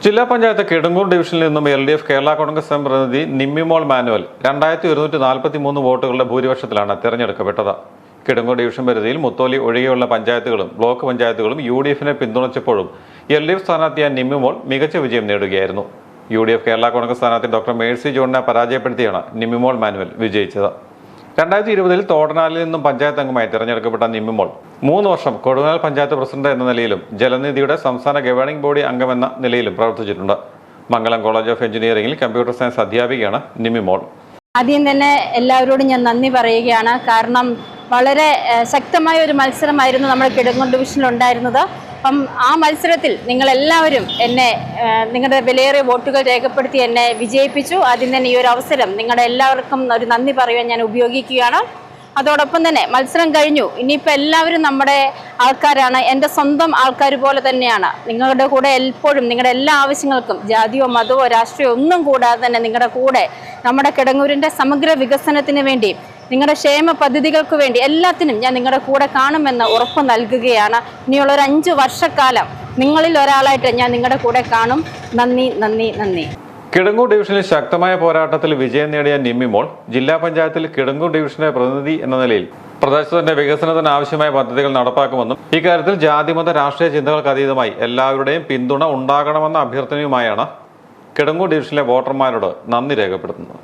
ജില്ലാ പഞ്ചായത്ത് കിടങ്ങൂർ ഡിവിഷനിൽ നിന്നും LDF കേരള കോൺഗ്രസ് എം പ്രതിനിധി നിമ്മിമോൾ മാനുവൽ 2143 വോട്ടുകളുടെ ഭൂരിപക്ഷത്തിലാണ് തെരഞ്ഞെടുക്കപ്പെട്ടത്. കിടങ്ങൂർ ഡിവിഷൻ പരിധിയിൽ മുത്തോലി ഒഴികെയുള്ള പഞ്ചായത്തുകളും ബ്ലോക്ക് പഞ്ചായത്തുകളും UDF-നെ പിന്തുണച്ചപ്പോഴും LDF സ്ഥാനാർത്ഥിയായ നിമ്മിമോൾ മികച്ച വിജയം നേടുകയായിരുന്നു. UDF കേരള കോൺഗ്രസ് സ്ഥാനാർത്ഥി ഡോക്ടർ മേഴ്സി ജോണിനെ പരാജയപ്പെടുത്തിയാണ് നിമ്മിമോൾ മാനുവൽ വിജയിച്ചത്. 2020-ൽ തോടനാലിൽ നിന്നും പഞ്ചായത്ത് അംഗമായി തെരഞ്ഞെടുക്കപ്പെട്ട നിമ്മിമോൾ 3 വർഷം കൊടുങ്ങാൽ പഞ്ചായത്ത് പ്രസിഡന്റ് എന്ന നിലയിലും ജലനിധിയുടെ സംസ്ഥാന ഗവേണിംഗ് ബോഡി അംഗമെന്ന നിലയിലും പ്രവർത്തിച്ചിട്ടുണ്ട്. മംഗളം കോളേജ് ഓഫ് എഞ്ചിനീയറിംഗിൽ കമ്പ്യൂട്ടർ സയൻസ് അധ്യാപികയാണ് നിമ്മിമോൾ. ആദ്യം തന്നെ എല്ലാവരോടും ഞാൻ നന്ദി പറയുകയാണ്. കാരണം വളരെ ശക്തമായ ഒരു മത്സരമായിരുന്നു നമ്മുടെ കിടങ്ങൂർ ഡിവിഷനിൽ ഉണ്ടായിരുന്നത്. അപ്പം ആ മത്സരത്തിൽ നിങ്ങളെല്ലാവരും എന്നെ നിങ്ങളുടെ വിലയേറിയ വോട്ടുകൾ രേഖപ്പെടുത്തി എന്നെ വിജയിപ്പിച്ചു. ആദ്യം തന്നെ ഈ ഒരു അവസരം നിങ്ങളുടെ എല്ലാവർക്കും ഒരു നന്ദി പറയുവാൻ ഞാൻ ഉപയോഗിക്കുകയാണ്. അതോടൊപ്പം തന്നെ മത്സരം കഴിഞ്ഞു. ഇനിയിപ്പോൾ എല്ലാവരും നമ്മുടെ ആൾക്കാരാണ്, എൻ്റെ സ്വന്തം ആൾക്കാർ പോലെ തന്നെയാണ്. നിങ്ങളുടെ കൂടെ എപ്പോഴും നിങ്ങളുടെ എല്ലാ ആവശ്യങ്ങൾക്കും ജാതിയോ മതമോ രാഷ്ട്രീയമോ ഒന്നും കൂടാതെ തന്നെ നിങ്ങളുടെ കൂടെ നമ്മുടെ കിടങ്ങൂരിൻ്റെ സമഗ്ര വികസനത്തിന് വേണ്ടി, നിങ്ങളുടെ ക്ഷേമ പദ്ധതികൾക്ക് വേണ്ടി എല്ലാത്തിനും ഞാൻ നിങ്ങളുടെ കൂടെ കാണുമെന്ന് ഉറപ്പ് നൽകുകയാണ്. ഇനിയുള്ളൊരു 5 വർഷക്കാലം നിങ്ങളിൽ ഒരാളായിട്ട് ഞാൻ നിങ്ങളുടെ കൂടെ കാണും. നന്ദി നന്ദി നന്ദി. കിടങ്ങൂർ ഡിവിഷനിൽ ശക്തമായ പോരാട്ടത്തിൽ വിജയം നേടിയ നിമ്മിമോൾ ജില്ലാ പഞ്ചായത്തിൽ കിടങ്ങൂർ ഡിവിഷന്റെ പ്രതിനിധി എന്ന നിലയിൽ പ്രദേശത്തിന്റെ വികസനത്തിന് ആവശ്യമായ പദ്ധതികൾ നടപ്പാക്കുമെന്നും ഇക്കാര്യത്തിൽ ജാതിമത രാഷ്ട്രീയ ചിന്തകൾക്ക് അതീതമായി എല്ലാവരുടെയും പിന്തുണ ഉണ്ടാകണമെന്ന അഭ്യർത്ഥനയുമായാണ് കിടങ്ങൂർ ഡിവിഷനിലെ വോട്ടർമാരോട് നന്ദി രേഖപ്പെടുത്തുന്നത്.